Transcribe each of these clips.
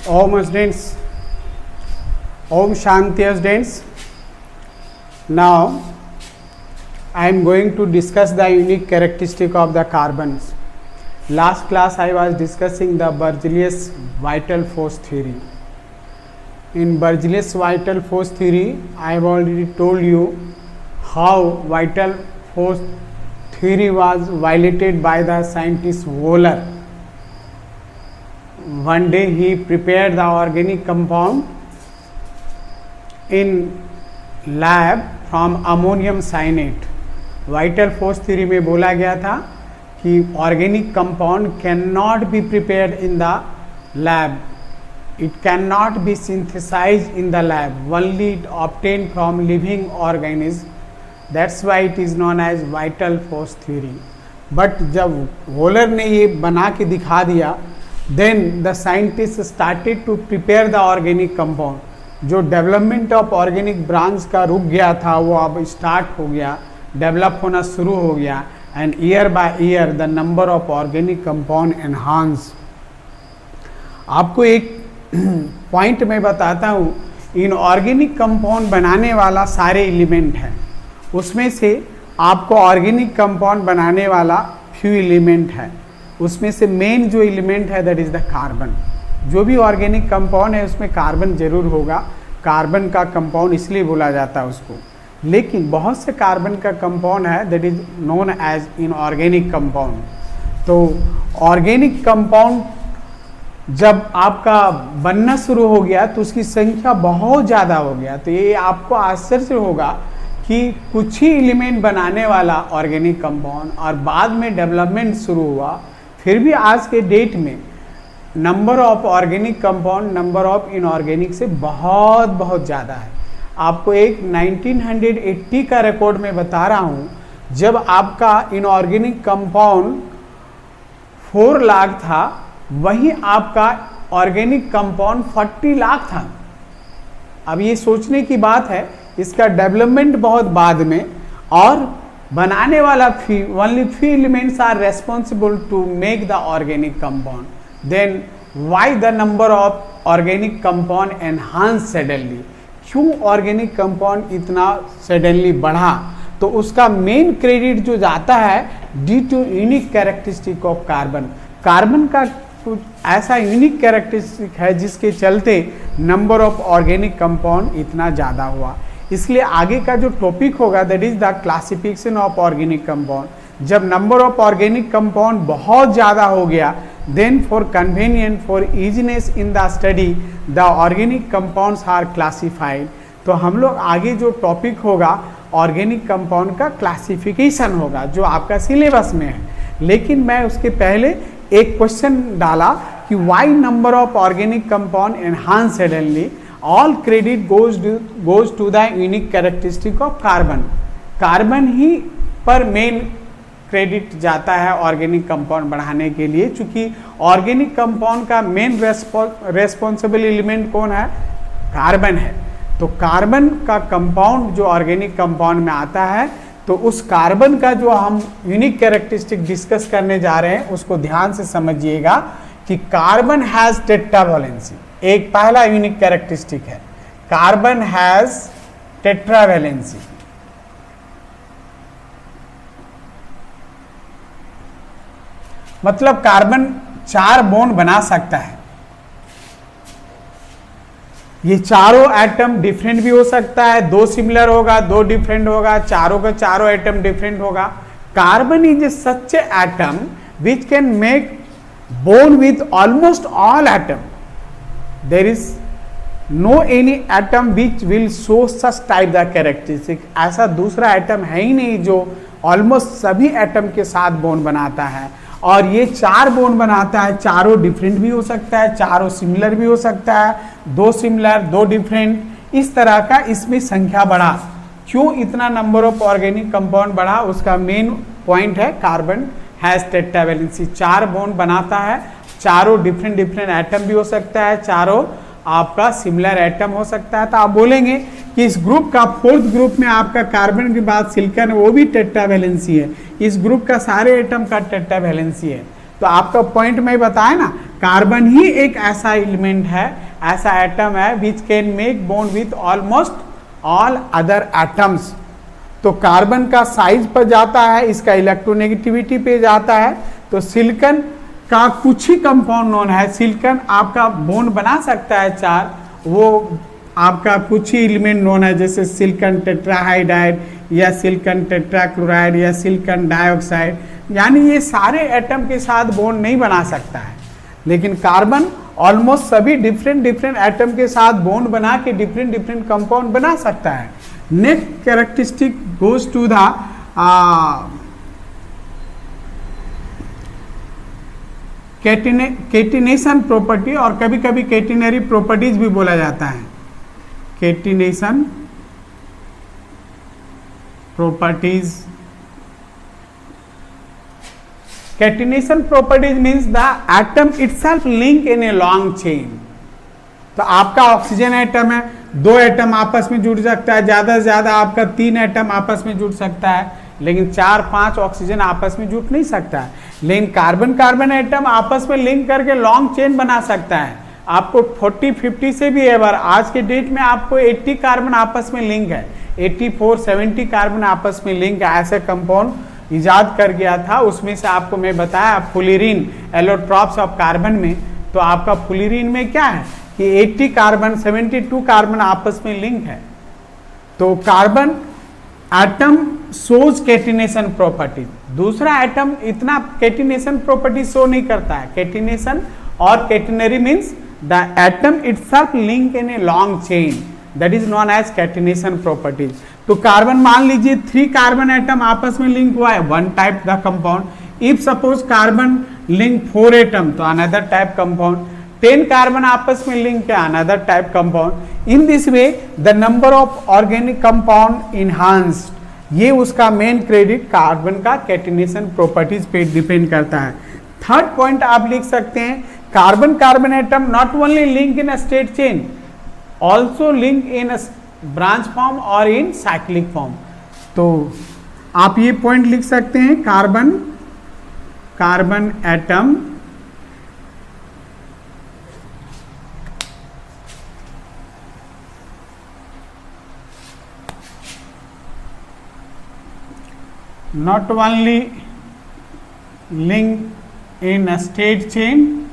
Om students, Om Shanti students. Now I am going to discuss the unique characteristic of the carbons. Last class I was discussing the Berzelius vital force theory. In Berzelius vital force theory, I have already told you how vital force theory was violated by the scientist Wöhler. One day he prepared the organic compound in lab from ammonium cyanate. Vital force theory में बोला गया था कि organic compound can not be prepared in the lab, it can not be synthesise in the lab, only it obtain from living organism. That's why it is known as vital force theory. But जब Wohler ने ये बना के दिखा दिया, then the scientist started to prepare the organic compound. जो development of organic branch का रुक गया था वो अब स्टार्ट हो गया, डेवलप होना शुरू हो गया. And year by year the number of organic compound enhance. आपको एक पॉइंट मैं बताता हूँ. इन ऑर्गेनिक कंपाउंड बनाने वाला सारे एलिमेंट हैं, उसमें से आपको ऑर्गेनिक कंपाउंड बनाने वाला फ्यू एलिमेंट है. उसमें से मेन जो एलिमेंट है दैट इज द कार्बन. जो भी ऑर्गेनिक कंपाउंड है उसमें कार्बन जरूर होगा. कार्बन का कंपाउंड इसलिए बोला जाता है उसको. लेकिन बहुत से कार्बन का कंपाउंड है that is known as inorganic compound. तो ऑर्गेनिक कंपाउंड जब आपका बनना शुरू हो गया तो उसकी संख्या बहुत ज़्यादा हो गया. तो ये आपको आश्चर्य होगा कि कुछ ही एलिमेंट बनाने वाला ऑर्गेनिक कंपाउंड और बाद में डेवलपमेंट शुरू हुआ, फिर भी आज के डेट में number of organic compound number of inorganic से बहुत बहुत ज़्यादा है. आपको एक 1980 का रिकॉर्ड में बता रहा हूँ, जब आपका इनऑर्गेनिक कंपाउंड 4 लाख था, वहीं आपका ऑर्गेनिक कंपाउंड 40 लाख था. अब ये सोचने की बात है, इसका डेवलपमेंट बहुत बाद में, और बनाने वाला only few elements are responsible to make the organic compound. Then why the number of organic compound enhance suddenly. क्यों ऑर्गेनिक कंपाउंड इतना सडनली बढ़ा? तो उसका मेन क्रेडिट जो जाता है due to unique characteristic of carbon. Carbon का कुछ ऐसा यूनिक कैरेक्टरिस्टिक है जिसके चलते नंबर ऑफ ऑर्गेनिक कंपाउंड इतना ज़्यादा हुआ. इसलिए आगे का जो टॉपिक होगा that is the classification of organic compound. जब नंबर ऑफ ऑर्गेनिक कंपाउंड बहुत ज़्यादा हो गया, then for convenience for easiness in the study the organic compounds are classified. तो हम लोग आगे जो टॉपिक होगा ऑर्गेनिक कंपाउंड का क्लासिफिकेशन होगा जो आपका सिलेबस में है. लेकिन मैं उसके पहले एक क्वेश्चन डाला कि why number of organic compound enhance suddenly. All credit goes to the unique characteristic of carbon. Carbon ही पर मेन क्रेडिट जाता है ऑर्गेनिक कंपाउंड बढ़ाने के लिए, चूंकि ऑर्गेनिक कंपाउंड का मेन रेस्पॉन्सिबल एलिमेंट कौन है? कार्बन है. तो कार्बन का कंपाउंड जो ऑर्गेनिक कंपाउंड में आता है, तो उस कार्बन का जो हम यूनिक कैरेक्टरिस्टिक डिस्कस करने जा रहे हैं उसको ध्यान से समझिएगा कि कार्बन हैज टेट्रावैलेंसी. एक पहला यूनिक कैरेक्टरिस्टिक है, कार्बन हैज टेट्रावैलेंसी. मतलब कार्बन 4 बॉन्ड बना सकता है. ये चारों एटम डिफरेंट भी हो सकता है, 2 सिमिलर होगा, 2 डिफरेंट होगा, चारों का चारों एटम डिफरेंट होगा. Carbon is a such atom which can make bond with almost all atom. There is no any atom which will show such type the characteristic. ऐसा दूसरा एटम है ही नहीं जो ऑलमोस्ट सभी एटम के साथ बॉन्ड बनाता है. और ये 4 बॉन्ड बनाता है, चारों डिफरेंट भी हो सकता है, चारों सिमिलर भी हो सकता है, 2 सिमिलर 2 डिफरेंट, इस तरह का इसमें संख्या बढ़ा. क्यों इतना नंबर ऑफ ऑर्गेनिक कंपाउंड बढ़ा? उसका मेन पॉइंट है कार्बन हैज टेट्रावैलेंसी. 4 बॉन्ड बनाता है, चारों डिफरेंट एटम भी हो सकता है, चारों आपका सिमिलर एटम हो सकता है. तो आप बोलेंगे कि इस ग्रुप का 4th ग्रुप में आपका कार्बन के बाद सिलिकॉन वो भी टेट्रावैलेंसी है. इस ग्रुप का सारे एटम का टेट्रावैलेंसी है. तो आपका पॉइंट मैं बताया ना, कार्बन ही एक ऐसा एलिमेंट है, ऐसा एटम है विच can make bond with almost all other atoms. तो कार्बन का साइज पर जाता है, इसका इलेक्ट्रोनेगेटिविटी पे जाता है। तो सिलिकॉन का कुछ ही कंपाउंड नोन है, सिलिकॉन आपका बॉन्ड बना सकता है 4, वो आपका कुछ ही एलिमेंट नोन है, जैसे सिलिकॉन टेट्राहाइड्राइड या सिलिकॉन टेट्राक्लोराइड या सिलिकॉन डाइऑक्साइड, यानी ये सारे एटम के साथ बॉन्ड नहीं बना सकता है। लेकिन कार्बन ऑलमोस्ट सभी डिफरेंट एटम के साथ बॉन्ड बना के डिफरेंट कंपाउंड बना सकता है। Next characteristic goes to the catenation property, और कभी कभी केटिनरी प्रॉपर्टीज भी बोला जाता है। Catenation properties, catenation properties means the atom itself link in a long chain. तो आपका ऑक्सीजन एटम है, 2 एटम आपस में जुड़ सकता है, ज्यादा से ज्यादा आपका 3 एटम आपस में जुड़ सकता है, लेकिन 4-5 ऑक्सीजन आपस में जुड़ नहीं सकता है। लेकिन कार्बन एटम आपस में लिंक करके लॉन्ग चेन बना सकता है। आपको 40-50 से भी एवर, आज के डेट में आपको 80 कार्बन आपस में लिंक है, 84-70 कार्बन आपस में लिंक है। ऐसे कंपाउंड इजाद कर गया था, उसमें से आपको मैं बताया फुलिरीन, एलोट्रॉप्स ऑफ कार्बन में। तो आपका फुलिरीन में क्या है कि 80 कार्बन 72 कार्बन आपस में लिंक है। तो carbon atom shows catenation property, दूसरा एटम इतना केटिनेशन प्रॉपर्टी शो नहीं करता है। केटिनेशन और catenary means the atom itself link in a long chain, that is known as catenation properties. तो कार्बन मान लीजिए 3 कार्बन एटम आपस में लिंक हुआ है, 1 type the compound. If suppose carbon link 4 atom, तो अनदर टाइप कंपाउंड। 10 कार्बन आपस में लिंक है, another type compound. In this way the number of organic compound enhanced, ये उसका मेन क्रेडिट कार्बन का केटिनेशन प्रॉपर्टीज पे डिपेंड करता है। थर्ड पॉइंट आप लिख सकते हैं, carbon atom not only link in a straight chain, also link in a branch form और इन साइक्लिक फॉर्म। तो आप ये पॉइंट लिख सकते हैं, carbon atom not only link in a straight chain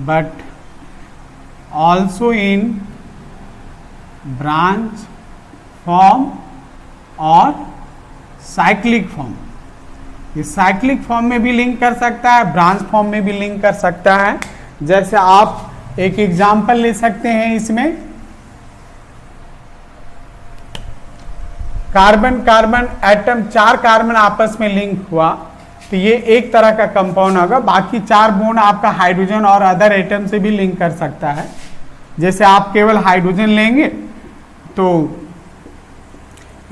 but also in branch form और cyclic form. ये cyclic form में भी लिंक कर सकता है, ब्रांच फॉर्म में भी लिंक कर सकता है। जैसे आप एक एग्जांपल ले सकते हैं, इसमें कार्बन एटम 4 कार्बन आपस में लिंक हुआ, तो ये एक तरह का कंपाउंड होगा। बाकी 4 बॉन्ड आपका हाइड्रोजन और अदर एटम से भी लिंक कर सकता है। जैसे आप केवल हाइड्रोजन लेंगे तो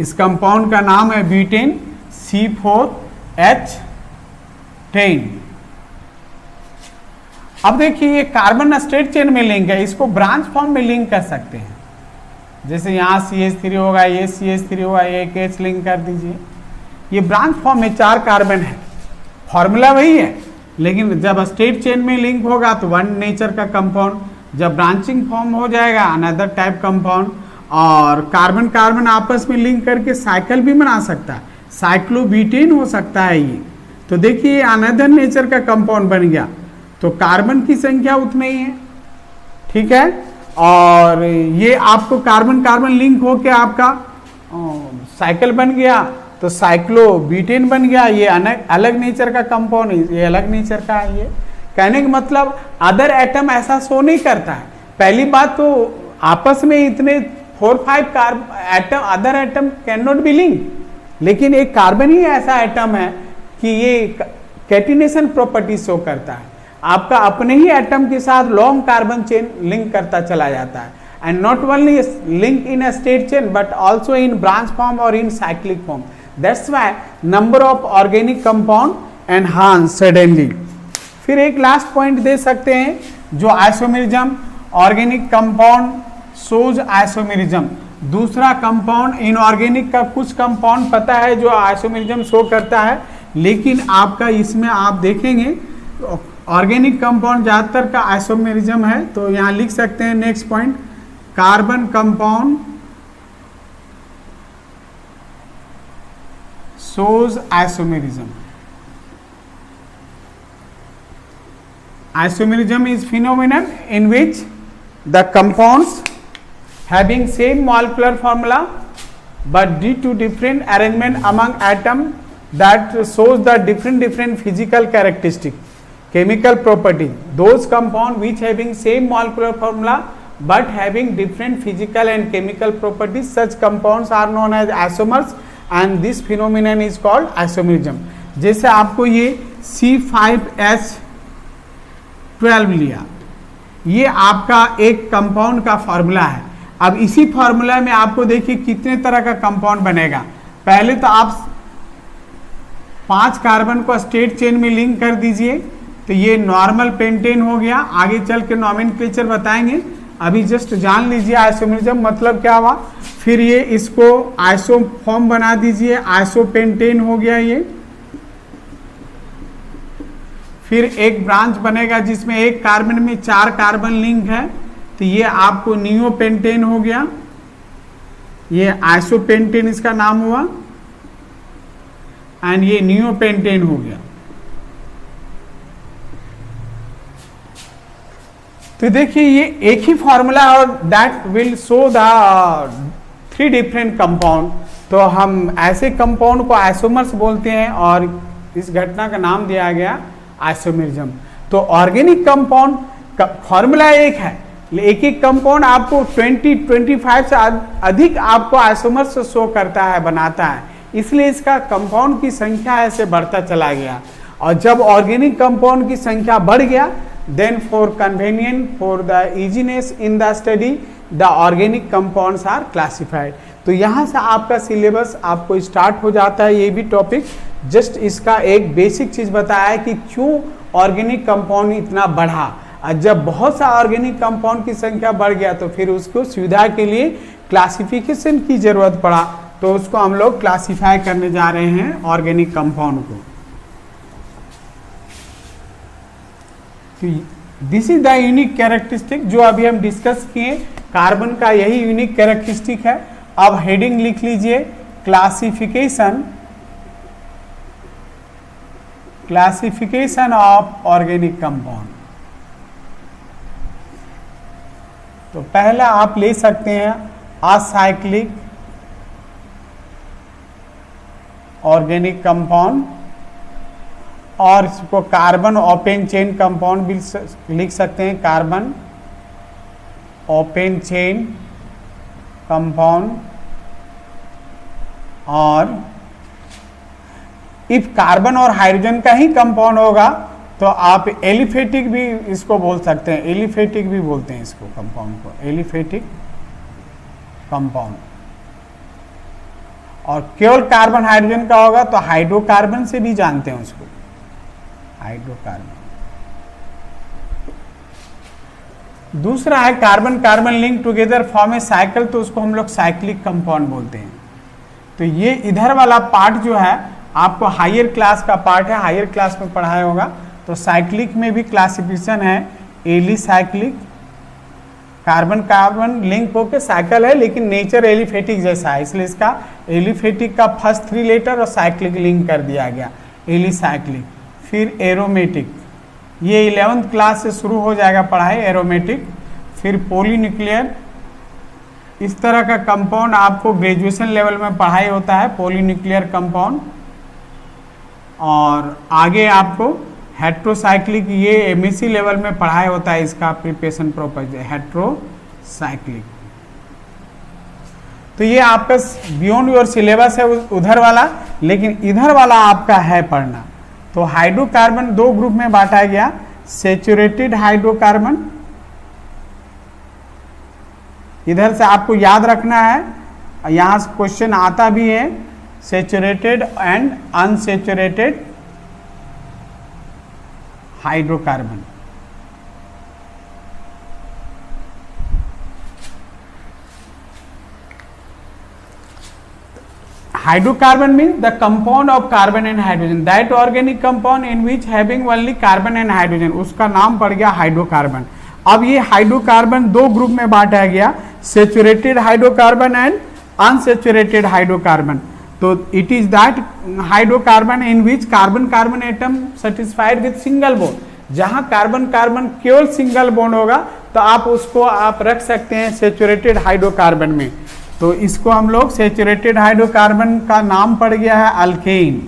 इस कंपाउंड का नाम है ब्यूटेन C4H10। अब देखिए ये कार्बन स्ट्रेट चेन में लिंक है, इसको ब्रांच फॉर्म में लिंक कर सकते हैं। जैसे यहाँ CH3 होगा, ये CH3 होगा, एक H लिंक कर दीजिए। ये ब्रांच फॉर्म में 4 कार्बन है, फॉर्मूला वही है, लेकिन जब स्ट्रेट चेन में लिंक होगा तो 1 नेचर का कंपाउंड, जब ब्रांचिंग फॉर्म हो जाएगा अनदर टाइप कंपाउंड। और कार्बन आपस में लिंक करके साइकिल भी बना सकता है, साइक्लोब्यूटेन हो सकता है ये। तो देखिए अनदर नेचर का कंपाउंड बन गया, तो कार्बन की संख्या उतनी ही है, ठीक है। और ये आपको कार्बन लिंक होके आपका साइकिल बन गया, तो साइक्लोब्यूटेन बन गया। ये अलग नेचर का कंपाउंड, ये अलग नेचर का है। ये कहने का मतलब अदर एटम ऐसा शो नहीं करता है। पहली बात तो आपस में इतने 4-5 atom, other atom can not B link, लेकिन एक कार्बन ही ऐसा एटम है कि ये कैटिनेशन प्रॉपर्टी शो करता है। आपका अपने ही एटम के साथ लॉन्ग कार्बन चेन लिंक करता चला जाता है, and not only link in a straight chain but also in branch form और in cyclic form. That's why number of organic compound enhance suddenly. फिर एक लास्ट पॉइंट दे सकते हैं जो isomerism, organic compound shows isomerism. दूसरा compound inorganic का कुछ कंपाउंड पता है जो आइसोमेरिज्म शो करता है, लेकिन आपका इसमें आप देखेंगे ऑर्गेनिक कंपाउंड ज़्यादातर का आइसोमेरिज्म है। तो यहाँ लिख सकते हैं next point, carbon compound shows isomerism. Isomerism is phenomenon in which the compounds having same molecular formula but due to different arrangement among atom that shows the different physical characteristic, chemical property. Those compound which having same molecular formula but having different physical and chemical properties, such compounds are known as isomers and this phenomenon is called isomerism. जैसे आपको ये C5H12 लिया, ये आपका एक compound का formula है। अब इसी फॉर्मूला में आपको देखिए कितने तरह का कंपाउंड बनेगा। पहले तो आप 5 कार्बन को स्टेट चेन में लिंक कर दीजिए, तो ये नॉर्मल पेंटेन हो गया। आगे चल के नॉमेनक्लेचर बताएंगे, अभी जस्ट जान लीजिए आइसोमेरिज्म मतलब क्या हुआ। फिर ये इसको आइसो फॉर्म बना दीजिए, आइसोपेंटेन हो गया ये। फिर एक ब्रांच बनेगा जिसमें एक कार्बन में 4 कार्बन लिंक है, तो ये आपको नियोपेंटेन हो गया, ये आइसोपेंटेन इसका नाम हुआ, एंड ये नियोपेंटेन हो गया। तो देखिए ये एक ही फॉर्मूला और that will show the 3 different compound. तो हम ऐसे कंपाउंड को आइसोमर्स बोलते हैं और इस घटना का नाम दिया गया आइसोमेरिज्म। तो ऑर्गेनिक कंपाउंड का फॉर्मूला एक है, एक एक कंपाउंड आपको 20-25 से अधिक आपको आइसोमर्स शो करता है, बनाता है, इसलिए इसका कंपाउंड की संख्या ऐसे बढ़ता चला गया। और जब ऑर्गेनिक कंपाउंड की संख्या बढ़ गया, then for convenience for the easiness in the study the organic compounds are classified। तो यहाँ से आपका सिलेबस आपको स्टार्ट हो जाता है। ये भी टॉपिक जस्ट इसका एक बेसिक चीज बताया है कि क्यों ऑर्गेनिक कंपाउंड इतना बढ़ा। और जब बहुत सा ऑर्गेनिक कंपाउंड की संख्या बढ़ गया तो फिर उसको सुविधा के लिए क्लासिफिकेशन की जरूरत पड़ा, तो उसको हम लोग क्लासिफाई करने जा रहे हैं ऑर्गेनिक कंपाउंड को। This is the unique characteristic जो अभी हम डिस्कस किए, कार्बन का यही यूनिक कैरेक्टरिस्टिक है। अब हेडिंग लिख लीजिए, क्लासिफिकेशन ऑफ ऑर्गेनिक कंपाउंड। तो पहला आप ले सकते हैं असाइक्लिक ऑर्गेनिक कंपाउंड, और इसको कार्बन ओपन चेन कंपाउंड भी लिख सकते हैं, कार्बन ओपन चेन कंपाउंड। और इफ कार्बन और हाइड्रोजन का ही कंपाउंड होगा तो आप एलिफेटिक भी इसको बोल सकते हैं, एलिफेटिक भी बोलते हैं इसको कंपाउंड को, एलिफेटिक कंपाउंड। और केवल कार्बन हाइड्रोजन का होगा तो हाइड्रोकार्बन से भी जानते हैं उसको, हाइड्रोकार्बन। दूसरा है carbon carbon link together form a cycle, तो उसको हम लोग साइक्लिक कंपाउंड बोलते हैं। तो ये इधर वाला पार्ट जो है आपको हायर क्लास का पार्ट है, हायर क्लास में पढ़ाया होगा। तो साइक्लिक में भी क्लासिफिकेशन है, एलिसाइक्लिक, कार्बन कार्बन लिंक होकर साइकिल है लेकिन नेचर एलिफेटिक जैसा है, इसलिए इसका एलिफेटिक का फर्स्ट 3 लेटर और साइक्लिक लिंक कर दिया गया, एलिसाइक्लिक। फिर एरोमेटिक, ये 11th क्लास से शुरू हो जाएगा पढ़ाई, एरोमेटिक। फिर पॉलीन्यूक्लियर, इस तरह का कंपाउंड आपको ग्रेजुएशन लेवल में पढ़ाई होता है, पॉलीन्यूक्लियर कंपाउंड। और आगे आपको हेट्रोसाइक्लिक, ये एमएससी लेवल में पढ़ाई होता है, इसका प्रिपरेशन प्रॉपर हेट्रोसाइक्लिक। तो ये आपका बियॉन्ड योर सिलेबस है उधर वाला, लेकिन इधर वाला आपका है पढ़ना। तो हाइड्रोकार्बन 2 ग्रुप में बांटा गया, सैचुरेटेड हाइड्रोकार्बन, इधर से आपको याद रखना है, यहां से क्वेश्चन आता भी है, saturated and unsaturated hydrocarbon. Hydrocarbon means the compound of carbon and hydrogen, that organic compound in which having only carbon and hydrogen, उसका नाम पड़ गया हाइड्रोकार्बन। अब ये हाइड्रोकार्बन दो ग्रुप में बांटा गया, saturated hydrocarbon and unsaturated hydrocarbon. तो it is that hydrocarbon in which carbon carbon atom satisfied with single bond, जहां कार्बन कार्बन केवल सिंगल बॉन्ड होगा तो आप उसको आप रख सकते हैं सेचुरेटेड हाइड्रोकार्बन में। तो इसको हम लोग सेचुरेटेड हाइड्रोकार्बन का नाम पड़ गया है alkane.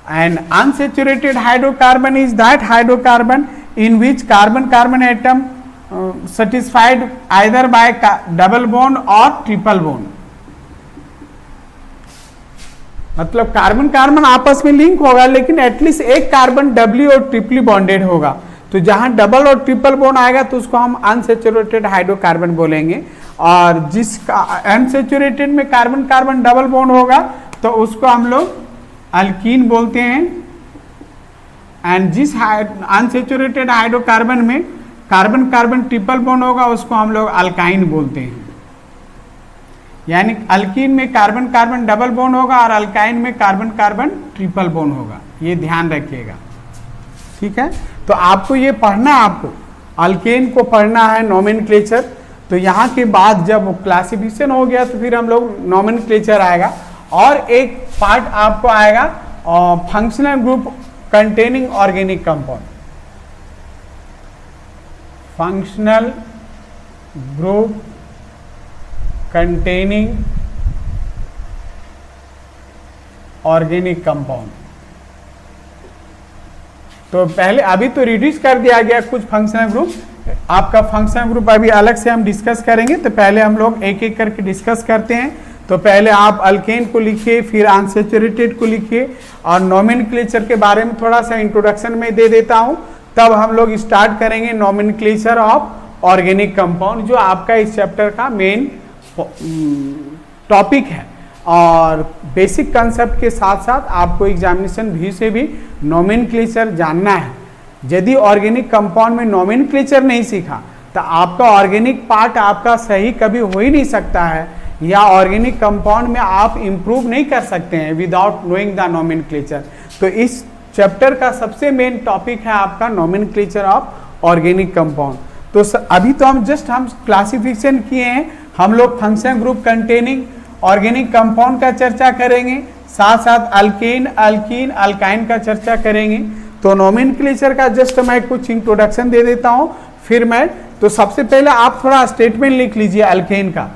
And unsaturated hydrocarbon is that hydrocarbon in which carbon carbon atom satisfied either by double bond और ट्रिपल बॉन्ड, मतलब कार्बन कार्बन आपस में लिंक होगा लेकिन एटलीस्ट एक कार्बन डबली और ट्रिपली बॉन्डेड होगा। तो जहां डबल और ट्रिपल बॉन्ड आएगा तो उसको हम अनसेचुरेटेड हाइड्रोकार्बन बोलेंगे, और जिसका अनसेचुरेटेड में कार्बन कार्बन डबल बॉन्ड होगा तो उसको हम लोग अल्कीन बोलते हैं। एंड जिस अनसेचुरेटेड हाइड्रोकार्बन में कार्बन कार्बन ट्रिपल बॉन्ड होगा उसको हम लोग अल्काइन बोलते हैं। यानी अल्कीन में कार्बन कार्बन डबल बॉन्ड होगा और अल्काइन में कार्बन कार्बन ट्रिपल बॉन्ड होगा, ये ध्यान रखिएगा, ठीक है। तो आपको ये पढ़ना है, आपको अल्केन को पढ़ना है नोमेनक्लेचर। तो यहाँ के बाद जब क्लासिफिकेशन हो गया तो फिर हम लोग नोमेनक्लेचर आएगा, और एक पार्ट आपको आएगा functional group containing organic compound. Functional group containing organic compound. तो पहले अभी तो रिड्यूस कर दिया गया कुछ फंक्शनल ग्रुप, आपका फंक्शनल ग्रुप अभी अलग से हम डिस्कस करेंगे। तो पहले हम लोग एक एक करके डिस्कस करते हैं। तो पहले आप अल्केन को लिखिए, फिर अनसेचुरेटेड को लिखिए, और नोमेनक्लेचर के बारे में थोड़ा सा इंट्रोडक्शन में दे देता हूं, तब हम लोग स्टार्ट करेंगे नोमेनक्लेचर ऑफ ऑर्गेनिक कंपाउंड, जो आपका इस चैप्टर का मेन टॉपिक है। और बेसिक कंसेप्ट के साथ साथ आपको एग्जामिनेशन भी से भी नोमेनक्लेचर जानना है। यदि ऑर्गेनिक कंपाउंड में नोमेनक्लेचर नहीं सीखा तो आपका ऑर्गेनिक पार्ट आपका सही कभी हो ही नहीं सकता है, या ऑर्गेनिक कंपाउंड में आप इंप्रूव नहीं कर सकते हैं विदाउट नोइंग द नोमेनक्लेचर। तो इस चैप्टर का सबसे मेन टॉपिक है आपका नोमेनक्लेचर ऑफ ऑर्गेनिक कंपाउंड। तो अभी तो हम क्लासिफिकेशन किए हैं, हम लोग function group containing organic compound का चर्चा करेंगे, साथ साथ अल्केन अल्कीन अल्काइन का चर्चा करेंगे। तो नोमेनक्लेचर का जस्ट मैं कुछ इंट्रोडक्शन दे देता हूं, फिर मैं तो सबसे पहले आप थोड़ा स्टेटमेंट लिख लीजिए अल्केन का।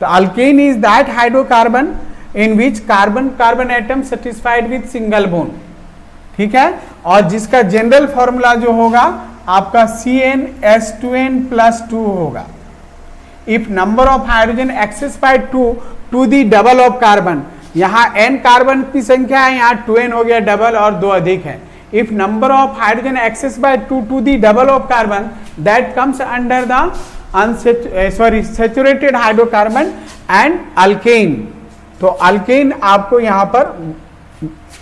तो alkane is that hydrocarbon in which carbon carbon atom satisfied with single bond, ठीक है। और जिसका जनरल फॉर्मूला जो होगा आपका CnH2n+2 होगा। If number of hydrogen excess by 2 to the double of carbon, यहाँ n कार्बन की संख्या है, यहाँ 2n हो गया डबल और 2 अधिक है। If number of hydrogen excess by 2 to the double of carbon, that comes under the saturated hydrocarbon and alkane. तो अल्केन आपको यहाँ पर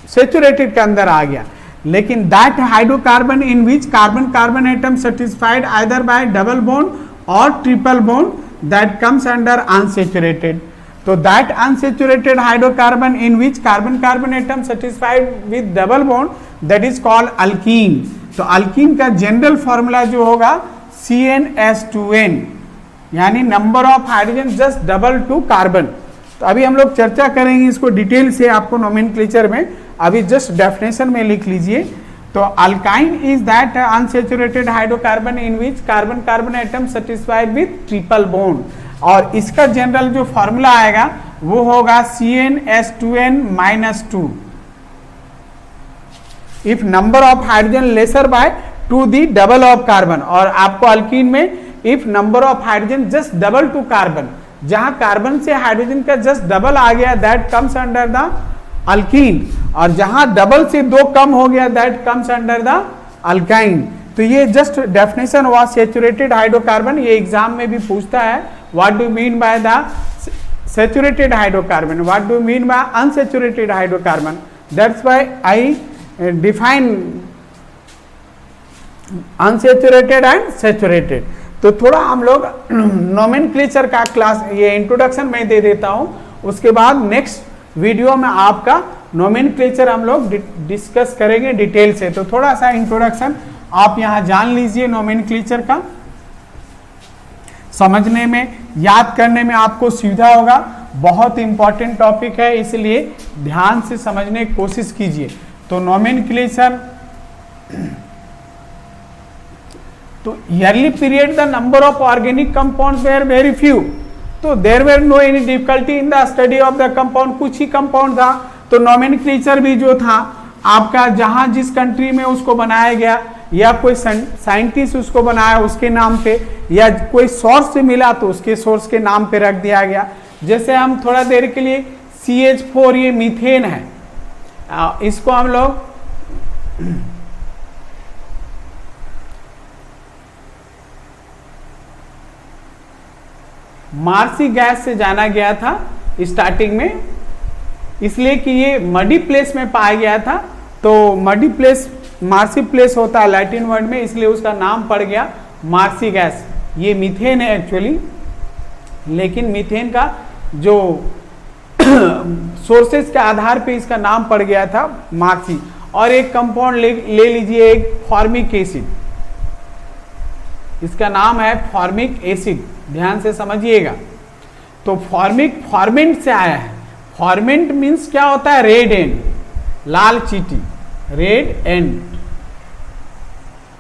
सेचुरेटेड के अंदर आ गया। लेकिन that hydrocarbon in which carbon carbon atom satisfied either by double bond और triple bond, that comes under unsaturated. तो that unsaturated hydrocarbon in which carbon carbon atom satisfied with double bond, that is called alkyne. तो alkyne का general formula जो होगा CnH2n, यानी number of hydrogen just double to carbon. तो अभी हम लोग चर्चा करेंगे इसको डिटेल से, आपको नोमेनक्लेचर में अभी जस्ट डेफिनेशन में लिख लीजिए। तो alkyne is that unsaturated hydrocarbon in which carbon carbon atom satisfied with triple bond, और इसका जनरल जो फॉर्मूला आएगा वो होगा CnH2n-2 if number of hydrogen lesser by 2 the double of carbon. और आपको अल्कीन में if number of hydrogen just double to carbon, जहां कार्बन से हाइड्रोजन का जस्ट डबल आ गया, that comes under the alkene, और जहां डबल से 2 कम हो गया, that comes under the alkyne. तो ये जस्ट डेफिनेशन हुआ सेचुरेटेड हाइड्रोकार्बन। ये एग्जाम में भी पूछता है, what do mean by the saturated hydrocarbon, what do mean by unsaturated hydrocarbon. That's why I define unsaturated and saturated. तो थोड़ा हम लोग नोमेनक्लेचर का क्लास, ये इंट्रोडक्शन मैं दे देता हूं, उसके बाद नेक्स्ट वीडियो में आपका नोमेनक्लेचर हम लोग डिस्कस करेंगे डिटेल से। तो थोड़ा सा इंट्रोडक्शन आप यहां जान लीजिए नोमेनक्लेचर का, समझने में याद करने में आपको सुविधा होगा। बहुत इंपॉर्टेंट टॉपिक है, इसलिए ध्यान से समझने की कोशिश कीजिए। तो नोमेनक्लेचर, तो early period the number of organic compounds were very few, तो there were no any difficulty in the study of the compound, कुछ ही कंपाउंड था। तो नोमेनक्लेचर भी जो था आपका, जहां जिस कंट्री में उसको बनाया गया या कोई साइंटिस्ट उसको बनाया उसके नाम पे, या कोई सोर्स से मिला तो उसके सोर्स के नाम पे रख दिया गया। जैसे हम थोड़ा देर के लिए CH4, ये मीथेन है, इसको हम लोग मार्सी गैस से जाना गया था स्टार्टिंग में, इसलिए कि ये मडी प्लेस में पाया गया था। तो मडी प्लेस, मार्सी प्लेस होता है लैटिन वर्ड में, इसलिए उसका नाम पड़ गया मार्सी गैस। ये मीथेन है एक्चुअली, लेकिन मीथेन का जो सोर्सेस के आधार पे इसका नाम पड़ गया था मार्सी। और एक कंपाउंड ले लीजिए, एक फॉर्मिक एसिड, इसका नाम है फॉर्मिक एसिड, ध्यान से समझिएगा। तो फॉर्मिक फॉर्मेंट से आया है। फॉर्मेंट मीन्स क्या होता है? रेड एंड, लाल चींटी, रेड एंड।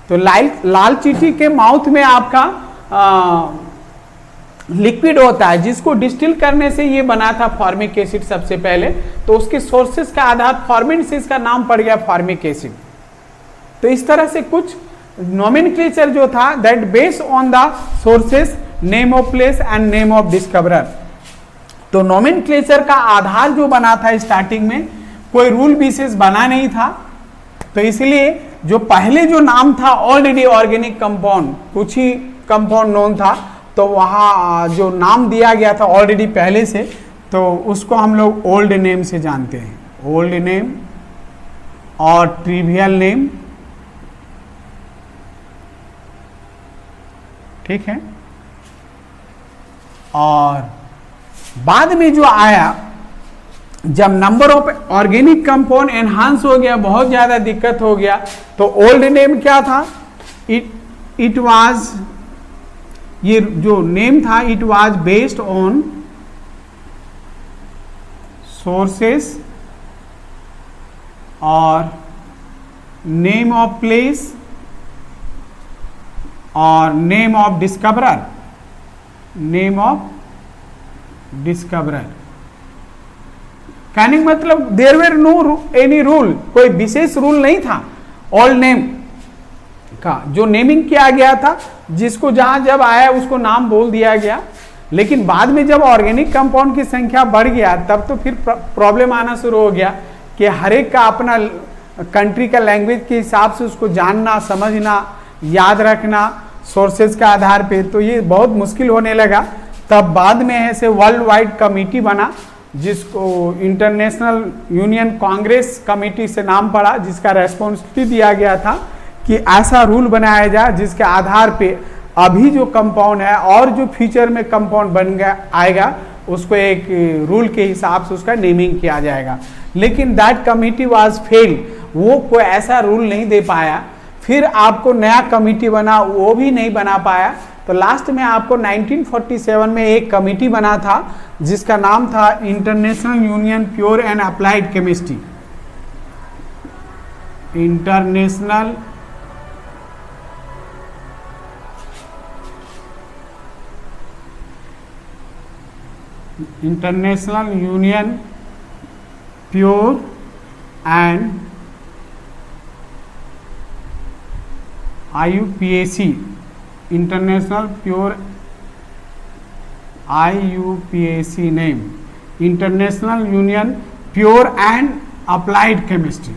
तो लाल चींटी के माउथ में आपका लिक्विड होता है, जिसको डिस्टिल करने से ये बना था फॉर्मिक एसिड सबसे पहले। तो उसके सोर्सेस का आधार फॉर्मेंट से इसका नाम पड़ गया फॉर्मिक एसिड। तो इस तरह से कुछ नोमेनक्लेचर जो था, that based on the sources, name of place and name of discoverer. तो नोमेनक्लेचर का आधार जो बना था स्टार्टिंग में, कोई रूल विशेष बना नहीं था। तो इसलिए जो पहले जो नाम था ऑलरेडी ऑर्गेनिक कंपाउंड, कुछ ही कंपाउंड नोन था, तो वहाँ जो नाम दिया गया था ऑलरेडी पहले से, तो उसको हम लोग ओल्ड नेम से जानते हैं। ओल्ड नेम और ट्रिवियल नेम, ठीक है। और बाद में जो आया, जब number of organic compound enhance हो गया, बहुत ज्यादा दिक्कत हो गया, तो ओल्ड नेम क्या था? इट वाज, ये जो नेम था, it was based on sources और नेम ऑफ प्लेस और name of discoverer, name of discoverer. कहने का मतलब there were no any rule, कोई विशेष रूल नहीं था ऑल नेम का। जो नेमिंग किया गया था, जिसको जहां जब आया उसको नाम बोल दिया गया। लेकिन बाद में जब ऑर्गेनिक कंपाउंड की संख्या बढ़ गया, तब तो फिर प्रॉब्लम आना शुरू हो गया कि हर एक का अपना कंट्री का लैंग्वेज के हिसाब से उसको जानना, समझना, याद रखना सोर्सेज के आधार पे, तो ये बहुत मुश्किल होने लगा। तब बाद में ऐसे वर्ल्ड वाइड कमेटी बना, जिसको इंटरनेशनल यूनियन कांग्रेस कमेटी से नाम पड़ा, जिसका रेस्पॉन्सिबिलिटी दिया गया था कि ऐसा रूल बनाया जाए जिसके आधार पे अभी जो कंपाउंड है और जो फ्यूचर में कंपाउंड बन गया आएगा, उसको एक रूल के हिसाब से उसका नेमिंग किया जाएगा। लेकिन दैट कमेटी वाज फेल, वो कोई ऐसा रूल नहीं दे पाया। फिर आपको नया कमेटी बना, वो भी नहीं बना पाया। तो लास्ट में आपको 1947 में एक कमेटी बना था, जिसका नाम था international union pure and applied chemistry. International union pure and IUPAC, international pure IUPAC name, international union pure and applied chemistry.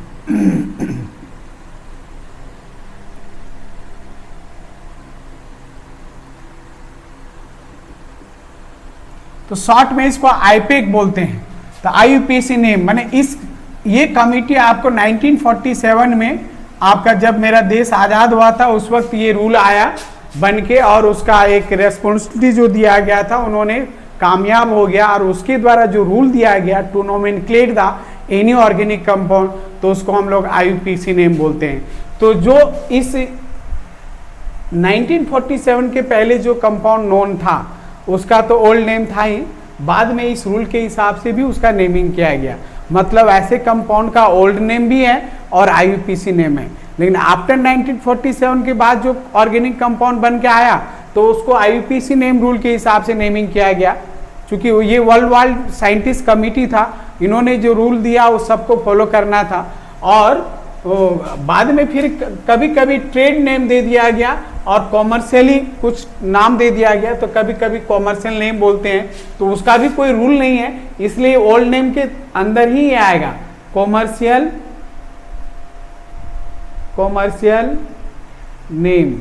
तो शॉर्ट में इसको आईपेक बोलते हैं। तो IUPAC नेम माने ये कमिटी आपको 1947 में, आपका जब मेरा देश आज़ाद हुआ था, उस वक्त ये रूल आया बन के, और उसका एक रेस्पॉन्सिबिलिटी जो दिया गया था उन्होंने कामयाब हो गया, और उसके द्वारा जो रूल दिया गया to nomenclate the any organic compound, तो उसको हम लोग IUPAC नेम बोलते हैं। तो जो इस 1947 के पहले जो कंपाउंड नोन था उसका तो ओल्ड नेम था ही, बाद में इस रूल के हिसाब से भी उसका नेमिंग किया गया। मतलब ऐसे कंपाउंड का ओल्ड नेम भी है और IUPAC नेम है, लेकिन आफ्टर 1947 के बाद जो ऑर्गेनिक कंपाउंड बन के आया तो उसको IUPAC नेम रूल के हिसाब से नेमिंग किया गया। क्योंकि ये वर्ल्ड वाइड साइंटिस्ट कमिटी था, इन्होंने जो रूल दिया उस सबको फॉलो करना था। और बाद में फिर कभी कभी ट्रेड नेम दे दिया गया और कॉमर्शियली कुछ नाम दे दिया गया, तो कभी कभी कॉमर्शियल नेम बोलते हैं, तो उसका भी कोई रूल नहीं है, इसलिए ओल्ड नेम के अंदर ही ये आएगा कॉमर्शियल नेम,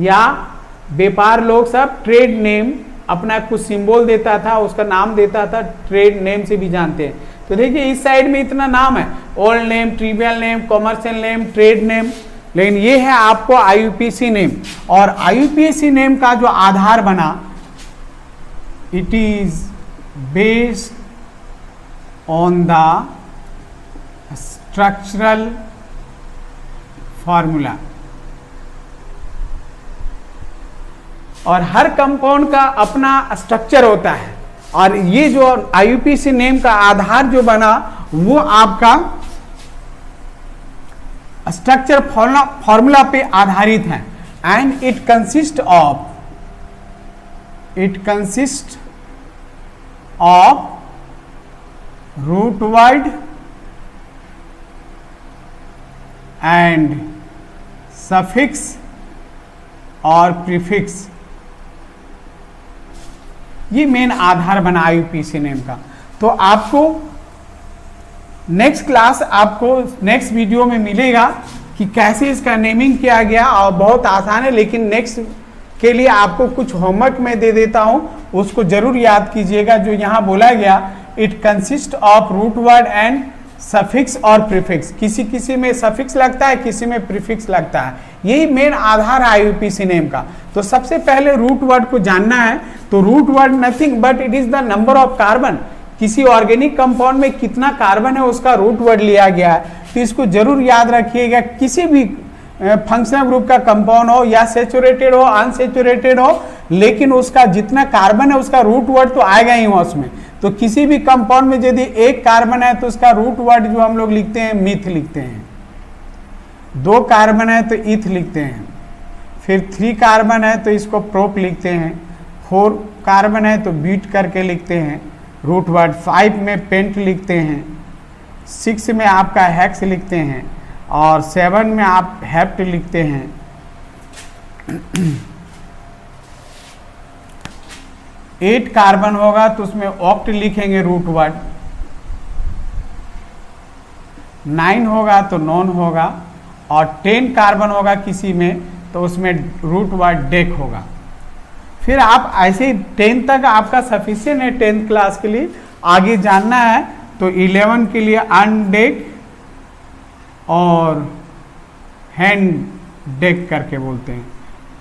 या व्यापार लोग सब ट्रेड नेम अपना कुछ सिंबल देता था, उसका नाम देता था, ट्रेड नेम से भी जानते हैं। तो देखिए इस साइड में इतना नाम है, old name, trivial name, commercial name, trade name, लेकिन ये है आपको IUPAC नेम। और IUPAC नेम का जो आधार बना, it is based on the structural formula. और हर कंपाउंड का अपना स्ट्रक्चर होता है, और ये जो IUPAC नेम का आधार जो बना वो आपका स्ट्रक्चर फॉर्मूला पे आधारित है। And it consist of root word and suffix और प्रीफिक्स, ये मेन आधार बना IUPAC नेम का। तो आपको नेक्स्ट क्लास, आपको नेक्स्ट वीडियो में मिलेगा कि कैसे इसका नेमिंग किया गया, और बहुत आसान है, लेकिन नेक्स्ट के लिए आपको कुछ होमवर्क में दे देता हूं, उसको जरूर याद कीजिएगा। जो यहाँ बोला गया, it consist of root word and suffix और प्रीफिक्स, किसी किसी में सफिक्स लगता है, किसी में प्रीफिक्स लगता है, यही मेन आधार है IUPAC नेम का। तो सबसे पहले रूट वर्ड को जानना है, तो root word nothing but it is the number of carbon, किसी ऑर्गेनिक कंपाउंड में कितना कार्बन है उसका रूट वर्ड लिया गया है। तो इसको जरूर याद रखिएगा, किसी भी फंक्शनल ग्रुप का कंपाउंड हो, या सेचुरेटेड हो, अनसेचुरेटेड हो, लेकिन उसका जितना कार्बन है उसका रूट वर्ड तो आएगा ही वहां उसमें। तो किसी भी कंपाउंड में यदि एक कार्बन है तो उसका रूट वर्ड जो हम लोग लिखते हैं मिथ लिखते हैं, 2 कार्बन है तो इथ लिखते हैं, फिर 3 कार्बन है तो इसको प्रोप लिखते हैं, 4 कार्बन है तो ब्यूट करके लिखते हैं रूट वर्ड, 5 में पेंट लिखते हैं, 6 में आपका हेक्स लिखते हैं, और 7 में आप हेप्ट लिखते हैं। 8 कार्बन होगा तो उसमें ऑक्ट लिखेंगे रूट वर्ड, 9 होगा तो नॉन होगा, और 10 कार्बन होगा किसी में तो उसमें रूट वर्ड डेक होगा। फिर आप ऐसे 10 तक आपका सफिशिएंट है 10th क्लास के लिए। आगे जानना है तो 11 के लिए अनडेक और हैंड डेक करके बोलते हैं,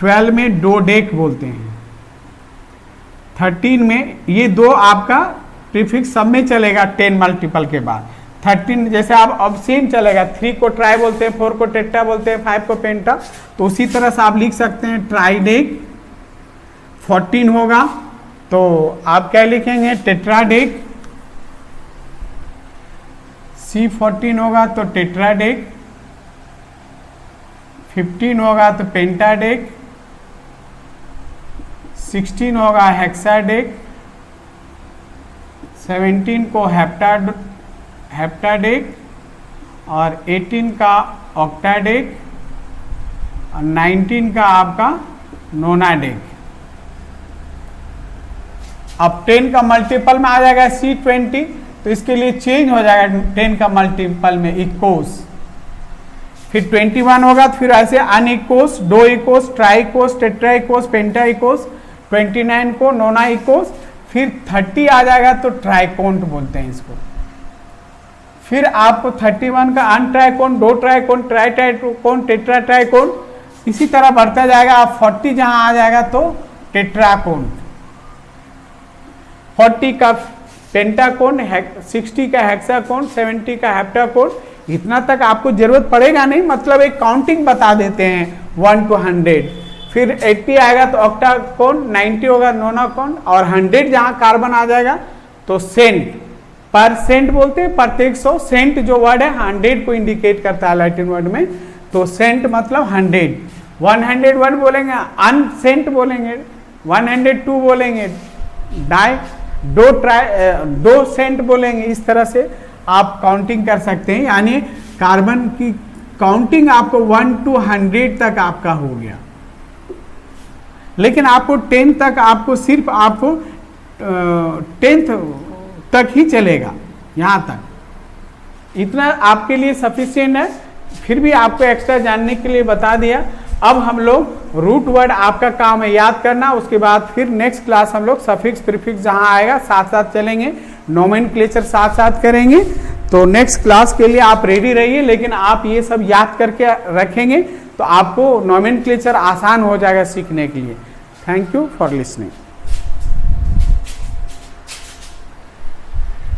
12 में डो डेक बोलते हैं, 13 में ये 2 आपका प्रीफिक्स सब में चलेगा 10 मल्टीपल के बाद। 13 जैसे आप अब सेम चलेगा, 3 को ट्राई बोलते हैं, 4 को टेट्रा बोलते हैं, 5 को पेंटा, तो उसी तरह से आप लिख सकते हैं ट्राइडेक। 14 होगा तो आप क्या लिखेंगे, टेट्राडेक। C14 होगा तो टेट्राडेक। 15 होगा तो पेंटाडेक। 16 होगा हेक्साडेक। 17 को हेप्टाडेक और 18 का ऑक्टाडेक और 19 का आपका नोनाडेक। अब 10 का मल्टीपल में आ जाएगा C20, तो इसके लिए चेंज हो जाएगा 10 का मल्टीपल में इकोस। फिर 21 होगा तो फिर ऐसे अनइकोस, डो इकोस, ट्राइकोस, टेट्राइकोस, पेंटाइकोस। 29 को नोनाइकोस। फिर 30 आ जाएगा तो ट्राइकोन्ट बोलते हैं इसको। फिर आपको 31 का अनट्राइकोन, डो ट्राइकोन, ट्राइट्राइकोन, टेट्राट्राइकोन। इसी तरह बढ़ता जाएगा। अब 40 जहां आ जाएगा तो टेट्राकोन, 40 का पेंटाकोन, 60 का हेक्साकोन, 70 का हेप्टाकोन। इतना तक आपको जरूरत पड़ेगा नहीं, मतलब एक काउंटिंग बता देते हैं 1 to 100। फिर 80 आएगा तो ऑक्टाकोन, 90 होगा नोनाकोन, और 100 जहां कार्बन आ जाएगा तो सेंट, परसेंट बोलते हैं प्रत्येक 100। सेंट जो वर्ड है 100 को इंडिकेट करता है लैटिन वर्ड में, तो सेंट मतलब 100। 101 बोलेंगे, अनसेंट बोलेंगे, 102 बोलेंगे, दो सेंट बोलेंगे। इस तरह से आप काउंटिंग कर सकते हैं, यानी कार्बन की काउंटिंग आपको 1 to 100 तक आपका हो गया। लेकिन आपको 10 तक, आपको सिर्फ आपको 10th तक ही चलेगा, यहां तक इतना आपके लिए सफिशिएंट है। फिर भी आपको एक्स्ट्रा जानने के लिए बता दिया। अब हम लोग रूट वर्ड आपका काम है याद करना, उसके बाद फिर नेक्स्ट क्लास हम लोग सफिक्स प्रीफिक्स जहां आएगा साथ साथ चलेंगे, नोमेनक्लेचर साथ साथ करेंगे। तो नेक्स्ट क्लास के लिए आप रेडी रहिए, लेकिन आप ये सब याद करके रखेंगे तो आपको नोमेनक्लेचर आसान हो जाएगा सीखने के लिए। Thank you for listening.